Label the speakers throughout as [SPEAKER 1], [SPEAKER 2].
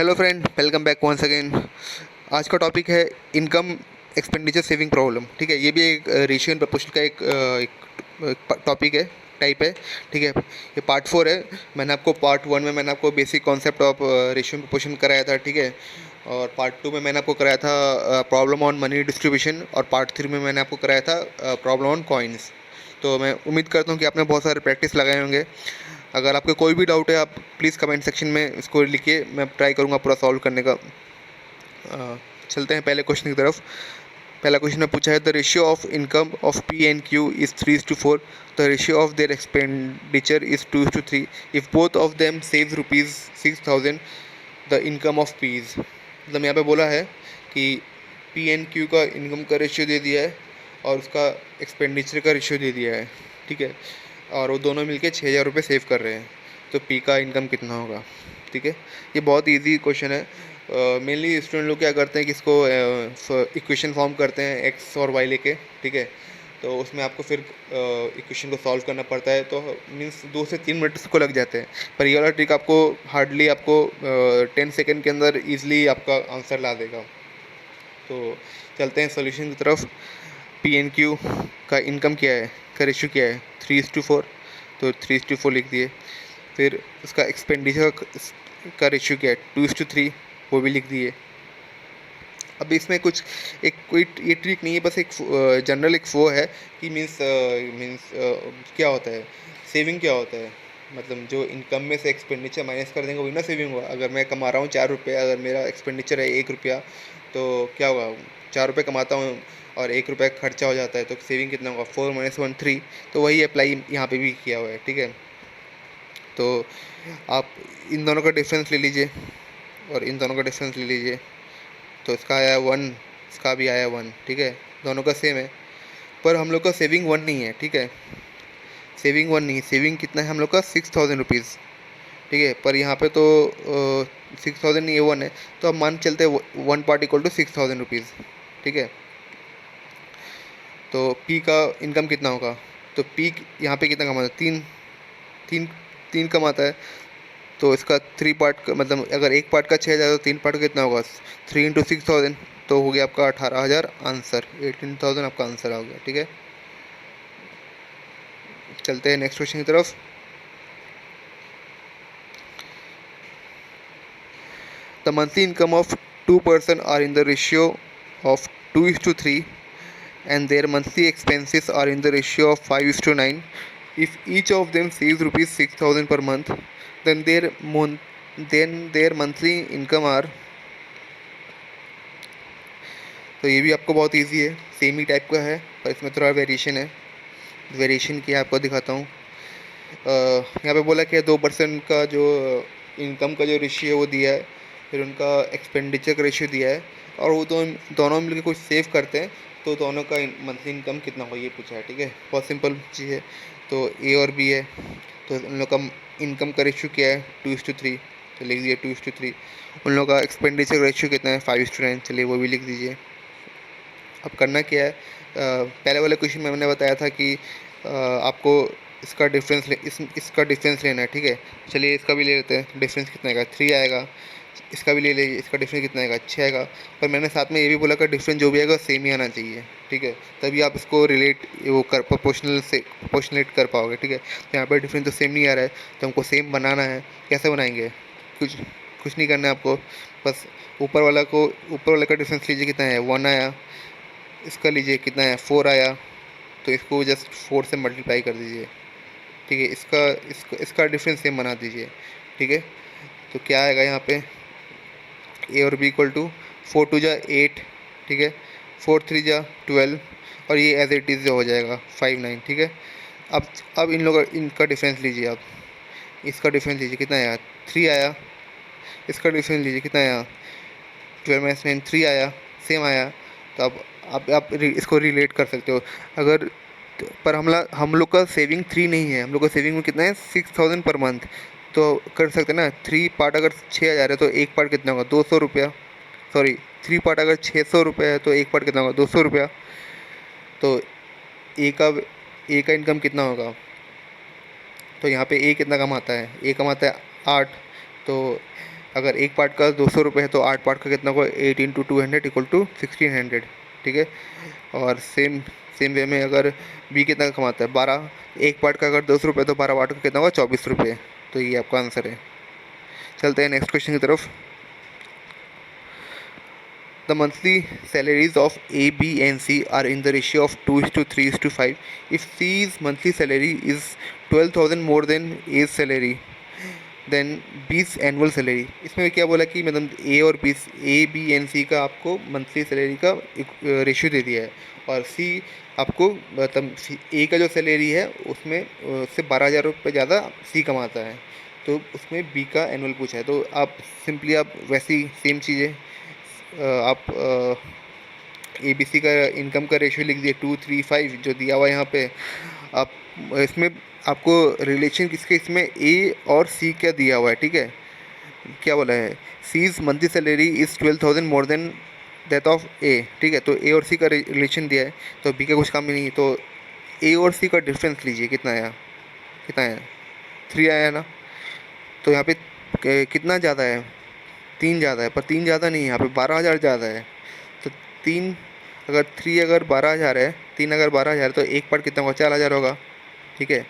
[SPEAKER 1] Hello friend, welcome back once again. आज का topic है इनकम एक्सपेंडिचर सेविंग प्रॉब्लम। ठीक है, ये भी एक रेशियो एंड प्रपोर्शन का एक टॉपिक है, टाइप है। ठीक है, ये पार्ट 4 है। मैंने आपको पार्ट 1 में मैंने आपको basic concept of ratio and proportion कराया था। ठीक है, और पार्ट 2 में मैंने आपको कराया था प्रॉब्लम ऑन मनी डिस्ट्रीब्यूशन, और पार्ट 3 में मैंने आपको कराया था प्रॉब्लम ऑन कॉइन्स। तो मैं उम्मीद करता हूँ कि आपने बहुत सारे प्रैक्टिस लगाए होंगे। अगर आपको कोई भी डाउट है, आप प्लीज़ कमेंट सेक्शन में इसको लिखिए, मैं ट्राई करूँगा पूरा सॉल्व करने का। चलते हैं पहले क्वेश्चन की तरफ। पहला क्वेश्चन में पूछा है, the ratio of income of P and Q is 3:4, the ratio of their expenditure is 2:3, if both of them save ₹6,000 the income of P's. मतलब यहाँ पे बोला है कि पी एंड क्यू का इनकम का रेशियो दे दिया है और उसका एक्सपेंडिचर का रेशियो दे दिया है। ठीक है, और वो दोनों मिलके 6,000 रुपये सेव कर रहे हैं, तो पी का इनकम कितना होगा। ठीक है, ये बहुत इजी क्वेश्चन है। मेनली स्टूडेंट लोग क्या करते हैं कि इसको इक्वेशन फॉर्म करते हैं एक्स और वाई लेके। ठीक है, तो उसमें आपको फिर इक्वेशन को सॉल्व करना पड़ता है, तो मीन्स 2 से 3 मिनट उसको लग जाते हैं। पर ये वाला ट्रिक आपको हार्डली आपको 10 सेकेंड के अंदर ईजिली आपका आंसर ला देगा। तो चलते हैं सोल्यूशन की तरफ। पी एन क्यू का इनकम क्या है, का रेशियो क्या है, 3:4, तो 3:4 लिख दिए। फिर उसका एक्सपेंडिचर का रेशियो क्या है, 2:3, वो भी लिख दिए। अब इसमें कुछ एक कोई ये ट्रिक नहीं है, बस एक जनरल एक वो है कि मीन्स क्या होता है, सेविंग क्या होता है। मतलब जो इनकम में से एक्सपेंडिचर माइनस कर देंगे वही ना सेविंग हुआ। अगर मैं कमा रहा हूँ 4 रुपये, अगर मेरा एक्सपेंडिचर है 1 रुपया, तो क्या होगा, 4 रुपये कमाता हूँ और 1 रुपया खर्चा हो जाता है, तो सेविंग कितना होगा, 4 - 1 3। तो वही अप्लाई यहाँ पे भी किया हुआ है। ठीक है, तो आप इन दोनों का डिफरेंस ले लीजिए और इन दोनों का डिफरेंस ले लीजिए, तो इसका आया 1, इसका भी आया 1। ठीक है, दोनों का सेम है, पर हम लोग का सेविंग 1 नहीं है। ठीक है, सेविंग 1 नहीं है, सेविंग कितना है हम लोग का, 6,000 रुपीज़। ठीक है, पर यहाँ पे तो 6,000 नहीं है, 1 है, तो अब मान चलते हैं 1 पार्ट इक्वल टू 6,000 रुपीज़। ठीक है, तो पी का इनकम कितना होगा, तो पी यहाँ पे कितना कमाता है, 3 3 3 कमाता है। तो इसका 3 पार्ट का मतलब अगर एक पार्ट का 6,000, तो 3 पार्ट का कितना होगा, 3 × 6,000, तो हो गया आपका 18,000 आंसर, 18,000 आपका आंसर आ गया। ठीक है, चलते हैं नेक्स्ट क्वेश्चन की तरफ। The monthly income of 2 person are in the ratio of 2:3 and their monthly expenses are in the ratio of 5:9. If each of them saves ₹6,000 per month, then their monthly income are। तो ये भी आपको बहुत easy है, same ही type का है, पर इसमें थोड़ा वेरिएशन है। वेरिएशन क्या है आपको दिखाता हूँ। यहाँ पे बोला कि 2% का जो इनकम का जो रेशियो है वो दिया है, फिर उनका एक्सपेंडिचर का रेशियो दिया है, और वो दोनों मिलकर कुछ सेव करते हैं, तो दोनों का मंथली इनकम कितना होगा ये पूछा है। ठीक है, बहुत सिंपल चीज़ है। तो ए और बी है, तो उन लोग का इनकम का रेशियो क्या है, 2:3, तो लिख दिए 2:3। उन लोगों का एक्सपेंडिचर का रेशियो कितना है, 5:9, चलिए वो भी लिख दीजिए। अब करना क्या है, पहले वाले क्वेश्चन में मैंने बताया था कि आपको इसका इसका डिफरेंस लेना है। ठीक है, चलिए इसका भी ले लेते हैं। डिफरेंस कितना आएगा, 3 आएगा। इसका भी ले लीजिए, इसका डिफरेंस कितना आएगा, 6 आएगा। पर मैंने साथ में ये भी बोला कि डिफरेंस जो भी आएगा सेम ही आना चाहिए। ठीक है, तभी आप इसको रिलेट वो कर प्रोपोर्शनलेट कर पाओगे। ठीक है, तो यहाँ पर डिफरेंस तो सेम नहीं आ रहा है, तो हमको सेम बनाना है। कैसे बनाएंगे, कुछ कुछ नहीं करना है आपको, बस ऊपर वाले का डिफरेंस लीजिए, कितना है, 1 आया। इसका लीजिए कितना है, 4 आया, तो इसको जस्ट 4 से मल्टीप्लाई कर दीजिए। ठीक है, इसका डिफरेंस सेम बना दीजिए। ठीक है, तो क्या आएगा यहाँ पे, ए और बी इक्वल टू 4 × 2 = 8। ठीक है, 4 × 3 = 12, और ये एज इट इज़ हो जाएगा 5 9। ठीक है, अब इनका डिफरेंस लीजिए। आप इसका डिफरेंस लीजिए, कितना आया, 3 आया। इसका डिफरेंस लीजिए, कितना आया, 12 - 9 3 आया, सेम आया। तो अब आप इसको रिलेट कर सकते हो। अगर पर हम लोग का सेविंग 3 नहीं है, हम लोग का सेविंग में कितना है, 6,000 पर मंथ। तो कर सकते हैं ना, 3 पार्ट अगर 6,000 है तो एक पार्ट कितना होगा, 200 रुपया। सॉरी, 3 पार्ट अगर 600 रुपये है तो एक पार्ट कितना होगा, 200 रुपया। तो ए का ए का इनकम कितना होगा, तो यहाँ पे ए कितना कमाता है, ए कमाता है 8। तो अगर एक पार्ट का 200 रुपये है तो 8 पार्ट का कितना होगा, 8 इंटू 200 इक्वल टू 1600, ठीक है। और सेम सेम वे में अगर बी कितना कमाता है, 12, एक पार्ट का अगर 200 रुपये तो 12 पार्ट का कितना होगा, 24 रुपये। तो ये आपका आंसर है। चलते हैं नेक्स्ट क्वेश्चन की तरफ। The monthly salaries of A, B and C are in the ratio of 2:3:5. If C's monthly salary is 12,000 more than A's salary, then B's annual salary। इसमें क्या बोला कि मतलब A, B एंड C का आपको monthly salary का एक ratio दे दिया है, और C आपको मतलब A का जो सैलरी है उसमें उससे 12,000 रुपये ज़्यादा C कमाता है, तो उसमें B का एनुअल पूछा है। तो आप सिंपली आप वैसी सेम चीज़ें आप ए बी सी का इनकम का रेशियो लिख दिए 2:3:5 जो दिया हुआ है यहाँ पे। आप इसमें आपको रिलेशन किसके, इसमें ए और सी का दिया हुआ है, ठीक है। क्या बोला है, C's monthly salary is 12,000 more than that of A, ठीक है। तो ए और सी का रिलेशन दिया है, तो बी का कुछ काम ही नहीं है। तो ए और सी का डिफरेंस लीजिए, कितना आया, 3 आया ना। तो यहाँ पे कितना ज़्यादा है, 3 ज़्यादा है, पर 3 ज़्यादा नहीं है, यहाँ पे 12,000 ज़्यादा है। तो 3 अगर 3 अगर 12,000 है, 3 अगर 12,000 तो एक पार्ट कितना होगा, 4,000 होगा, ठीक है।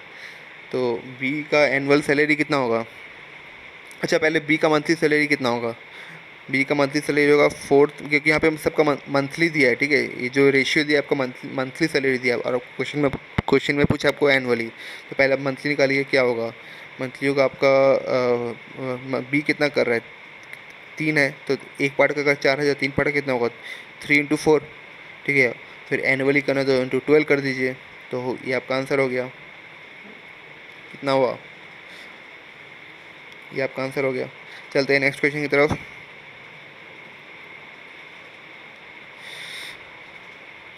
[SPEAKER 1] तो बी का एनुअल सैलरी कितना होगा, अच्छा पहले बी का मंथली सैलरी कितना होगा। बी का मंथली सैलरी होगा 4, क्योंकि यहाँ पे हम सबका मंथली दिया है, ठीक है। ये जो रेशियो दिया है आपका मंथली सैलरी दिया है, और क्वेश्चन में पूछा आपको एनुअली, तो पहले आप मंथली निकालिए, क्या होगा, मंथली होगा आपका बी कितना कर रहा है, 3 है, तो एक पार्ट का अगर 4,000, 3 पार्ट का कितना होगा, 3 इंटू 4, ठीक है। फिर एनुअली करना तो इंटू 12 कर दीजिए, तो ये आपका आंसर हो गया। कितना हुआ, ये आपका आंसर हो गया। चलते हैं नेक्स्ट क्वेश्चन की तरफ।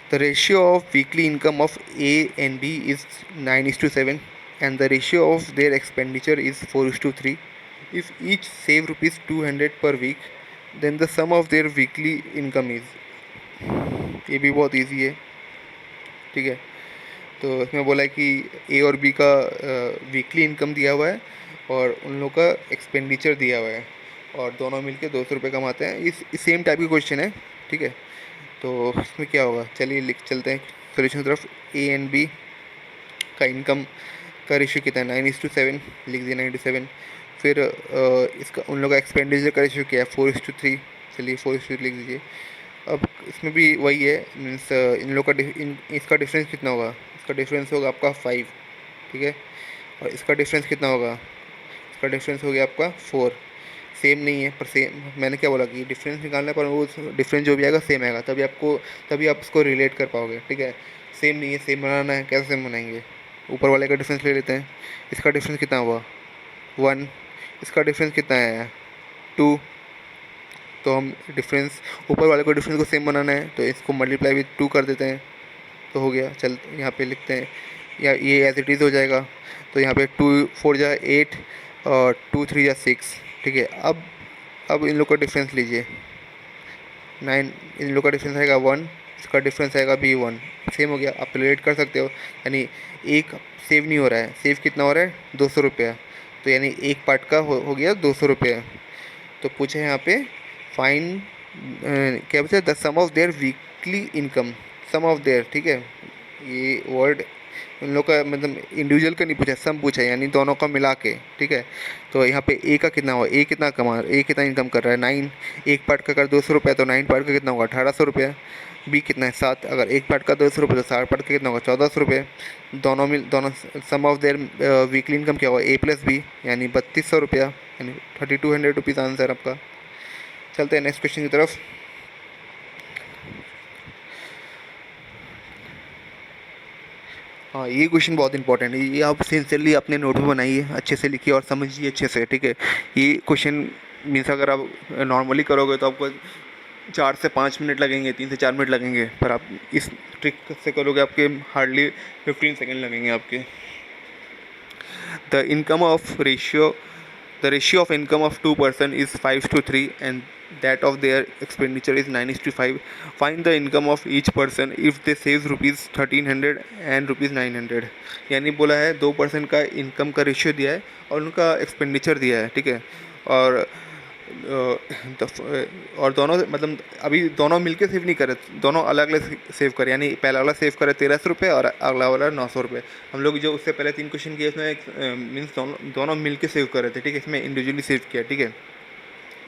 [SPEAKER 1] The ratio of weekly income of A and B is 9:7 and the ratio of their expenditure is 4:3. If each save rupees 200 per week, then the sum of their weekly income is। ये भी बहुत easy है, ठीक है। तो इसमें बोला है कि ए और बी का वीकली इनकम दिया हुआ है और उन लोगों का एक्सपेंडिचर दिया हुआ है, और दोनों मिलके 200 रुपये कमाते हैं। इस सेम टाइप की क्वेश्चन है, ठीक है। तो इसमें क्या होगा, चलिए लिख चलते हैं सोल्यूशन की तरफ। ए एंड बी का इनकम का रेशियो कितना है, 9:7, लिख दिया 9:7। फिर इसका उन लोगों का एक्सपेंडिचर का रेशियो क्या है, 4:3, चलिए 4:3 लिख दीजिए। अब इसमें भी वही है, मीन्स इन लोग का इसका डिफरेंस कितना होगा, इसका डिफरेंस होगा आपका 5, ठीक है। और इसका डिफरेंस कितना होगा, इसका डिफरेंस हो गया आपका 4। सेम नहीं है, पर सेम, मैंने क्या बोला कि डिफरेंस निकालना, पर वो डिफरेंस जो भी आएगा सेम आएगा, तभी आप उसको रिलेट कर पाओगे, ठीक है। सेम नहीं है, सेम बनाना है, कैसे सेम बनाएंगे, ऊपर वाले का डिफरेंस ले लेते हैं। इसका डिफरेंस कितना हुआ, 1, इसका डिफरेंस कितना है, 2। तो हम डिफरेंस, ऊपर वाले को डिफरेंस को सेम बनाना है, तो इसको मल्टीप्लाई विथ 2 कर देते हैं, तो हो गया। चल यहाँ पे लिखते हैं, या ये एज इट इज़ हो जाएगा। तो यहाँ पे 2 4 जा 8 और 2 3 जा 6, ठीक है। अब इन लोग का डिफरेंस लीजिए, 9, इन लोग का डिफरेंस आएगा 1, इसका डिफरेंस आएगा भी 1, सेम हो गया। आप रिलेट कर सकते हो, यानी एक सेव नहीं हो रहा है, सेव कितना हो रहा है, 200 रुपया, तो यानी एक पार्ट का हो गया 200 रुपया। तो पूछे यहाँ पे फाइन, क्या बोलते हैं, the sum of their weekly income, sum of their, ठीक है। ये वर्ड उन लोग का मतलब इंडिविजुअल का नहीं पूछा, सम पूछा, यानी दोनों का मिला के, ठीक है। तो यहाँ पे ए का कितना हुआ, ए कितना इनकम कर रहा है, 9, एक पार्ट का अगर 200 रुपया तो 9 पार्ट का कितना होगा, 1,800 रुपया। बी कितना है, 7, अगर एक पार्ट का 200 रुपये तो 7 पार्ट का कितना होगा, 1,400 रुपये। दोनों सम ऑफ देयर वीकली इनकम क्या होगा, ए प्लस बी, यानी 3,200 रुपया, यानी 3,200 रुपीज़ आंसर आपका। चलते हैं नेक्स्ट क्वेश्चन की तरफ। हाँ, ये क्वेश्चन बहुत इंपॉर्टेंट है, ये आप सिंसियरली अपने नोट में बनाइए, अच्छे से लिखिए और समझिए अच्छे से, ठीक है। ये क्वेश्चन मीन्स अगर आप नॉर्मली करोगे तो आपको 4 से 5 मिनट लगेंगे, 3 से 4 मिनट लगेंगे, पर आप इस ट्रिक से करोगे आपके हार्डली 15 सेकेंड लगेंगे आपके। The ratio of income of 2 person is 5:3 and that of their expenditure is 9:5. Find the income of each person if they save rupees 1,300 and rupees 900। यानी बोला है 2 पर्सन का इनकम का रेशियो दिया है और उनका एक्सपेंडिचर दिया है, ठीक है। और और दोनों मतलब अभी दोनों मिलके सेव नहीं करे, दोनों अलग अलग सेव करे, यानी पहला वाला सेव करे 1300 रुपये और अगला वाला 900 रुपये। हम लोग जो उससे पहले 3 क्वेश्चन किए उसमें मीन्स दोनों मिल के सेव कर रहे थे, ठीक है, इसमें इंडिविजुअली सेव किया, ठीक है।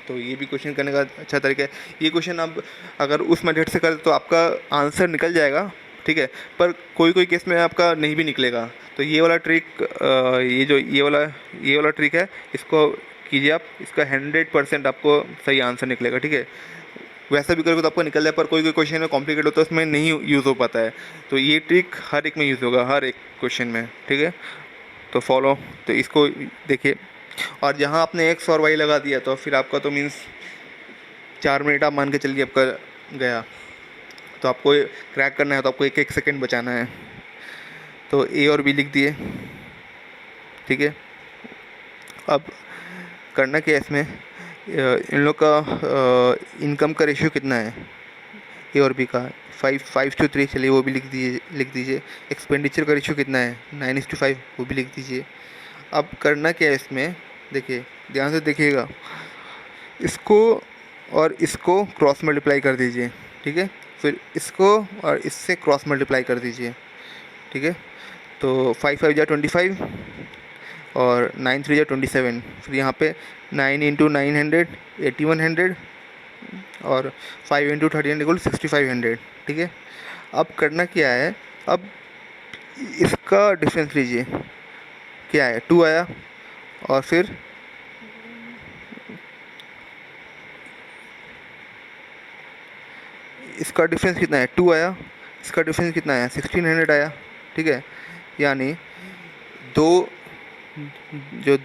[SPEAKER 1] तो ये भी क्वेश्चन करने का अच्छा तरीका है। ये क्वेश्चन आप अगर उस मेथड से करें तो आपका आंसर निकल जाएगा, ठीक है, पर कोई कोई केस में आपका नहीं भी निकलेगा। तो ये वाला ट्रिक, ये वाला ट्रिक है, इसको कीजिए आप, इसका 100% आपको सही आंसर निकलेगा, ठीक है। वैसा भी करोगे तो आपको निकल जाए, पर कोई कोई क्वेश्चन में कॉम्प्लिकेट होता है, उसमें नहीं यूज़ हो पाता है। तो ये ट्रिक हर एक में यूज़ होगा, हर एक क्वेश्चन में, ठीक है। तो फॉलो, तो इसको देखिए। और जहाँ आपने एक्स और वाई लगा दिया तो फिर आपका तो मीन्स 4 मिनट आप मान के चलिए आपका गया। तो आपको क्रैक करना है तो आपको 1-1 सेकेंड बचाना है। तो ए और बी लिख दिए, ठीक है। अब करना क्या है इसमें, इन लोग का इनकम का रेशियो कितना है ए और बी का, 5:3, चलिए वो भी लिख दीजिए। एक्सपेंडिचर का रेशियो कितना है 9:5, वो भी लिख दीजिए। अब करना क्या है इसमें, देखिए ध्यान से देखिएगा, इसको और इसको क्रॉस मल्टीप्लाई कर दीजिए, ठीक है। फिर इसको और इससे क्रॉस मल्टीप्लाई कर दीजिए, ठीक है। तो 5×5 = 25 और 9×3 = 27। फिर यहाँ पे 9×900 8100 और 5×1300 6500, ठीक है। अब करना क्या है, अब इसका डिफरेंस लीजिए, क्या है 2 आया, और फिर इसका डिफरेंस कितना है 2 आया, इसका डिफरेंस कितना आया 1600 आया, ठीक है। यानी दो, जो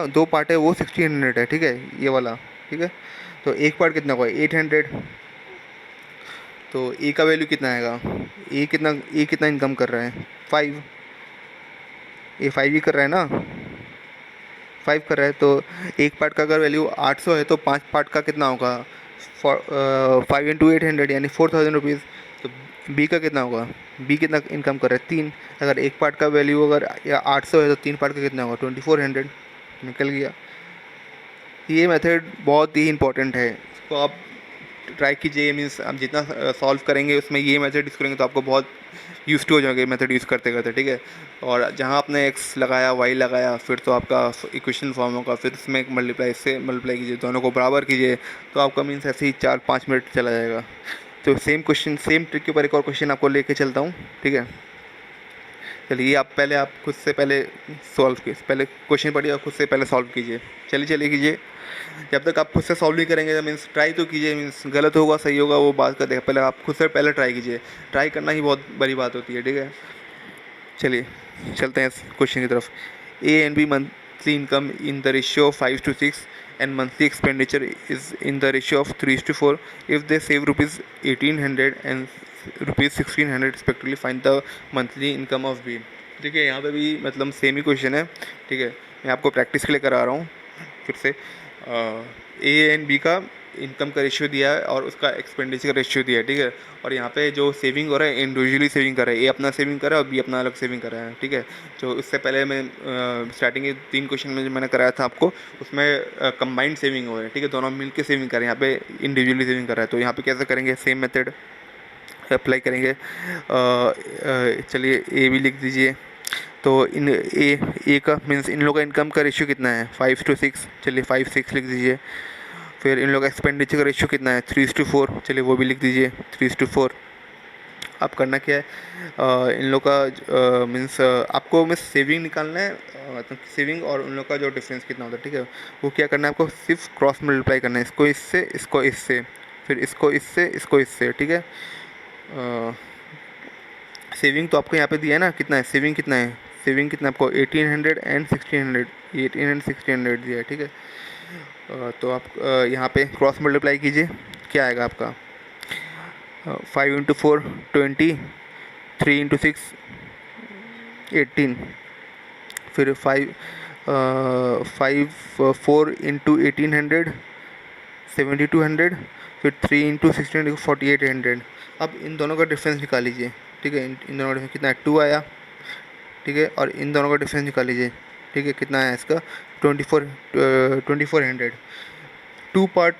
[SPEAKER 1] दो पार्ट है वो 1600 है, ठीक है, ये वाला, ठीक है। तो एक पार्ट कितना हुआ 800। तो ए का वैल्यू कितना आएगा, ए कितना इनकम कर रहा है 5, ए 5 ही कर रहा है ना, 5 कर रहा है। तो एक पार्ट का अगर वैल्यू 800 है तो 5 पार्ट का कितना होगा 5×800 यानी 4000 रुपीज़। तो बी का कितना होगा, बी कितना इनकम कर रहा है 3। अगर एक पार्ट का वैल्यू अगर 800 है तो 3 पार्ट का कितना होगा 2400, निकल गया। ये मेथड बहुत ही इंपॉर्टेंट है, इसको आप ट्राई कीजिए। मीन्स आप जितना सॉल्व करेंगे उसमें ये मेथड यूज़ करेंगे तो आपको बहुत यूज टू हो जाएंगे मेथड यूज़ करते करते, ठीक है। और जहाँ आपने एक्स लगाया वाई लगाया फिर तो आपका इक्वेशन फॉर्म होगा, फिर उसमें इससे मल्टीप्लाई कीजिए, दोनों को बराबर कीजिए, तो आपका मीन्स ऐसे ही 4-5 मिनट चला जाएगा। तो सेम क्वेश्चन सेम ट्रिक के ऊपर एक और क्वेश्चन आपको लेके चलता हूँ, ठीक है। चलिए आप खुद से पहले सॉल्व कीजिए, पहले क्वेश्चन पढ़िए और खुद से पहले सॉल्व कीजिए। चलिए कीजिए। जब तक आप खुद से सॉल्व नहीं करेंगे मीन्स ट्राई तो कीजिए, मीन्स गलत होगा सही होगा वो बात का देखा, पहले आप खुद से पहले ट्राई कीजिए। ट्राई करना ही बहुत बड़ी बात होती है, ठीक है। चलिए चलते हैं क्वेश्चन की तरफ। A and B monthly income in the ratio of 5:6 and monthly expenditure is in the ratio of 3:4. If they save ₹1800 and ₹1600 respectively, find the monthly income of B। देखिए यहाँ पे भी मतलब सेम ही क्वेश्चन है, ठीक है। मैं आपको प्रैक्टिस के लिए करा रहा हूँ फिर से। ए एंड बी का इनकम का रेशियो दिया है और उसका एक्सपेंडिचर का रेशियो दिया है, ठीक है। और यहाँ पे जो सेविंग हो रहा है इंडिविजुअली सेविंग कर रहा है, ए अपना सेविंग कर रहा है और बी अपना अलग सेविंग कर रहा है, ठीक है। जो इससे पहले मैं स्टार्टिंग के 3 क्वेश्चन में जो मैंने कराया था आपको उसमें कंबाइंड सेविंग हो रहा है, ठीक है, दोनों मिल के सेविंग कर रहे हैं। यहाँ पे इंडिविजुअली सेविंग कर रहा है, तो यहाँ पे कैसे करेंगे, सेम मेथड अप्लाई करेंगे। चलिए ए भी लिख दीजिए। तो इन ए का मीन्स इन लोगों का इनकम का रेशियो कितना है 5:6, चलिए 5:6 लिख दीजिए। फिर इन लोगों का एक्सपेंडिचर का रेशियो कितना है 3:4, चलिए वो भी लिख दीजिए 3:4। अब करना क्या है, इन लोग का मीन्स आपको मीन्स सेविंग निकालना है, मतलब सेविंग और उन लोग का जो डिफरेंस कितना होता है, ठीक है। वो क्या करना है आपको, सिर्फ क्रॉस मल्टीप्लाई करना है, इसको इससे फिर इसको इससे, ठीक है। सेविंग तो आपको यहाँ पे दिया है ना, कितना है सेविंग, कितना है सेविंग कितना आपको 1800 and 1600, 1800 1600 दिया है, ठीक है। तो आप यहाँ पे क्रॉस मल्टीप्लाई कीजिए, क्या आएगा आपका 5×4 20, 3×6 18, फिर 4×1800 7200, फिर 3×16 4800। अब इन दोनों का डिफरेंस निकाल लीजिए, ठीक है। इन दोनों का डिफरेंस कितना है 2 आया, ठीक है। और इन दोनों का डिफरेंस निकाल लीजिए, ठीक है, कितना है इसका 2400। टू पार्ट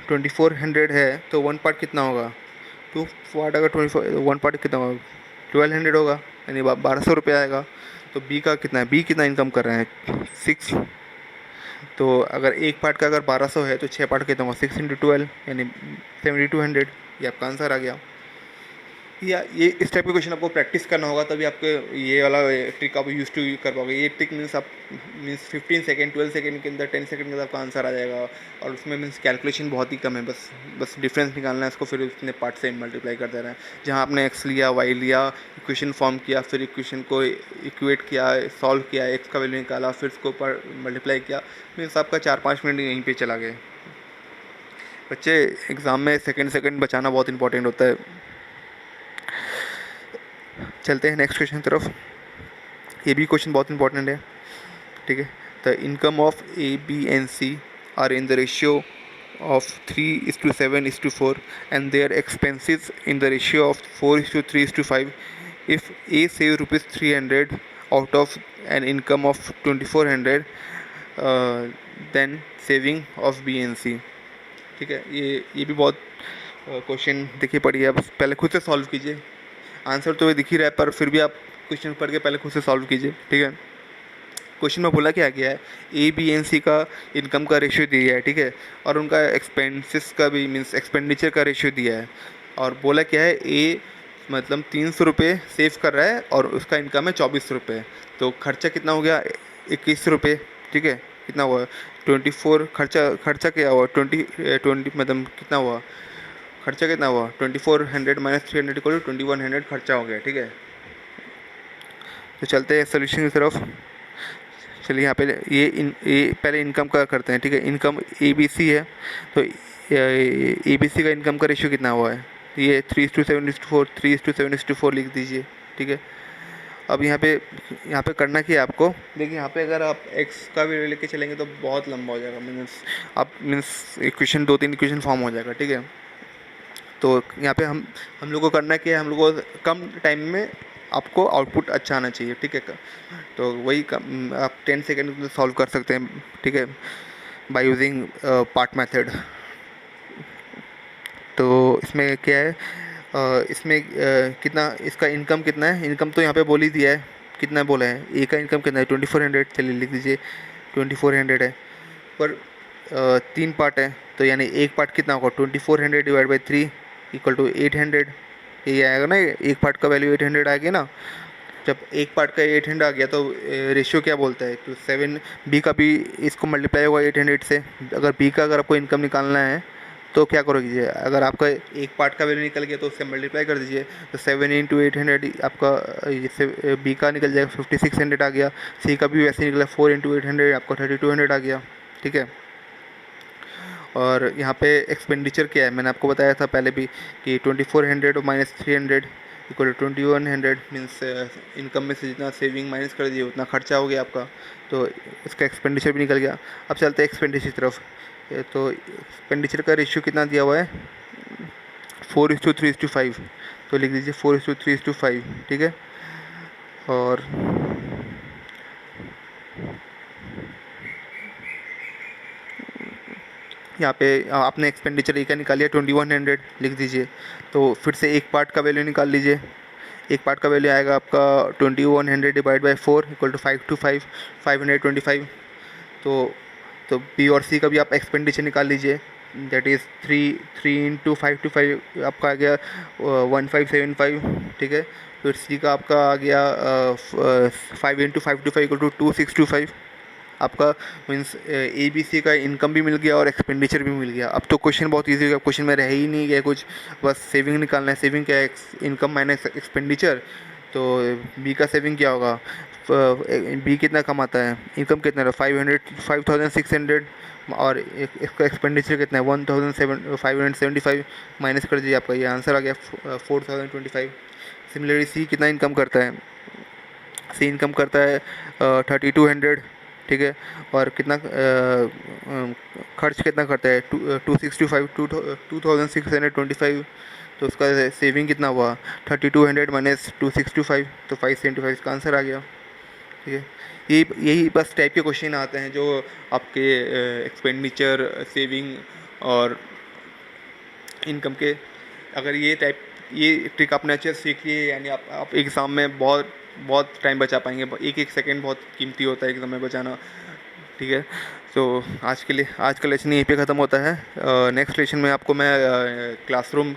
[SPEAKER 1] 2400 है तो वन पार्ट कितना होगा? टू पार्ट अगर 1 पार्ट कितना होगा? 1200 होगा, यानी 1200 रुपये आएगा। तो बी का कितना है? बी कितना इनकम कर रहे हैं? 6। तो अगर एक पार्ट का अगर 1200 है तो 6 पार्ट कितना होगा? 6 × 12 यानी 7200। ये आपका आंसर आ गया। या ये इस टाइप के क्वेश्चन आपको प्रैक्टिस करना होगा, तभी आपके ये वाला ट्रिक आप यूज़ टू कर पाओगे। ये ट्रिक मीन्स 15 सेकेंड 12 सेकेंड के अंदर 10 सेकेंड के अंदर आपका आंसर आ जाएगा। और उसमें मीन्स कैलकुलेशन बहुत ही कम है, बस डिफरेंस निकालना है इसको, फिर उसने पार्ट से मल्टीप्लाई कर देना है। जहाँ आपने एक्स लिया, वाई लिया, इक्वेशन फॉर्म किया, फिर इक्वेशन को इक्वेट किया, सॉल्व किया, एक्स का वैल्यू निकाला, फिर उसको पर मल्टीप्लाई किया, मीन्स आपका 4-5 मिनट यहीं पर चला गया। बच्चे, एग्ज़ाम में सेकेंड बचाना बहुत इंपॉर्टेंट होता है। चलते हैं नेक्स्ट क्वेश्चन की तरफ। ये भी क्वेश्चन बहुत इंपॉर्टेंट है, ठीक है। The income of A B and C are in the ratio of 3:7:4 and their expenses in the ratio of 4:3:5। If A save ₹300 out of an income of 2400, then saving of B and C. ठीक है, ये भी बहुत question देखिए, पढ़िए। अब पहले खुद से सॉल्व कीजिए। आंसर तो ये दिख ही रहा है, पर फिर भी आप क्वेश्चन पढ़ के पहले खुद से सॉल्व कीजिए, ठीक है। क्वेश्चन में बोला क्या गया है? ए बी एन सी का इनकम का रेशियो दिया है, ठीक है, और उनका एक्सपेंसेस का भी मीन्स एक्सपेंडिचर का रेशियो दिया है। और बोला क्या है? ए मतलब 300 रुपये सेव कर रहा है और उसका इनकम है 24 रुपये। तो खर्चा कितना हो गया? 21 रुपये, ठीक है। कितना हुआ? 24। खर्चा क्या हुआ? 20 मतलब कितना हुआ? खर्चा कितना हुआ? 2400 माइनस 300 को 2100 खर्चा हो गया, ठीक है। तो चलते हैं सोल्यूशन की तरफ। चलिए, यहाँ पे ये पहले इनकम का करते हैं, ठीक है। इनकम ए बी सी है, तो ए बी सी का इनकम का रेशियो कितना हुआ है? ये 3:7:4 3:7:4 लिख दीजिए, ठीक है। अब यहाँ पे करना क्या है आपको? देखिए, यहाँ पे अगर आप एक्स का भी लेके चलेंगे तो बहुत लंबा हो जाएगा, मीन्स इक्वेशन 2-3 इक्वेशन फॉर्म हो जाएगा, ठीक है। तो यहाँ पे हम लोग को करना क्या है? हम लोग को कम टाइम में आपको आउटपुट अच्छा आना चाहिए, ठीक है। तो वही आप 10 सेकेंड में सॉल्व कर सकते हैं, ठीक है, बाय यूजिंग पार्ट मेथड। तो इसमें क्या है? इसमें कितना इसका इनकम कितना है? इनकम तो यहाँ पे बोल ही दिया है, कितना बोला है? ए का इनकम कितना है? 2400। चलिए लिख दीजिए 2400 है, पर 3 पार्ट है, तो यानी एक पार्ट कितना होगा? 2400 डिवाइड बाई 3 इक्वल टू 800। ये आएगा ना, एक पार्ट का वैल्यू 800 आ गया ना। जब एक पार्ट का 800 आ गया तो रेशियो क्या बोलता है? तो 7 बी का भी इसको मल्टीप्लाई होगा 800 से। अगर आपको इनकम निकालना है तो क्या करोगे? अगर आपका एक पार्ट का वैल्यू निकल गया तो उससे मल्टीप्लाई कर दीजिए, तो 7 × 800 आपका इससे बी का निकल जाएगा 5600 आ गया। सी का भी वैसे निकला 4 × 800 आपका 3200 आ गया, ठीक है। और यहाँ पे एक्सपेंडिचर क्या है? मैंने आपको बताया था पहले भी कि 2400 minus 300 equal to 2100। Means income में से जितना सेविंग माइनस कर दिए उतना खर्चा हो गया आपका, तो इसका एक्सपेंडिचर भी निकल गया। अब चलते हैं एक्सपेंडिचर की तरफ। तो एक्सपेंडिचर का रेशियो कितना दिया हुआ है? 4:3:5। तो लिख दीजिए 4:3:5, ठीक है। और यहाँ पे आपने एक्सपेंडिचर ए का निकाल लिया 2100, लिख दीजिए। तो फिर से एक पार्ट का वैल्यू निकाल लीजिए। एक पार्ट का वैल्यू आएगा आपका 2100 डिवाइड बाई 4 इक्वल टू 525। तो बी और सी का भी आप एक्सपेंडिचर निकाल लीजिए। दैट इज़ 3 × 525 आपका आ गया 1575, ठीक है। फिर सी का आपका आ गया 5 × 525 इक्वल टू 2625। आपका मीन्स ए बी सी का इनकम भी मिल गया और एक्सपेंडिचर भी मिल गया। अब तो क्वेश्चन बहुत इजी हो गया, क्वेश्चन में रह ही नहीं गया कुछ, बस सेविंग निकालना है। सेविंग क्या है? Income minus expenditure. तो बी का सेविंग क्या होगा? बी कितना कमाता है? इनकम कितना है? 5600 और इसका एक्सपेंडिचर कितना है? 1575 माइनस कर दीजिए, आपका ये आंसर आ गया 4025। सिमिलरली सी कितना इनकम करता है? सी इनकम करता है 3200, ठीक है। और कितना खर्च कितना करता है? 2625। तो उसका सेविंग कितना हुआ? 3200 माइनस 2625, तो 575 का आंसर आ गया, ठीक है। यही बस टाइप के क्वेश्चन आते हैं जो आपके एक्सपेंडिचर, सेविंग और इनकम के। अगर ये ट्रिक आपने अच्छे से सीख ली है, यानी आप एग्ज़ाम में बहुत बहुत टाइम बचा पाएंगे। एक एक सेकंड बहुत कीमती होता है एग्ज़ाम में बचाना, ठीक है। तो आज का लेसन यहीं पे ख़त्म होता है। नेक्स्ट लेसन में आपको मैं क्लासरूम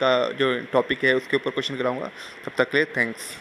[SPEAKER 1] का जो टॉपिक है उसके ऊपर क्वेश्चन कराऊंगा। तब तक के लिए थैंक्स।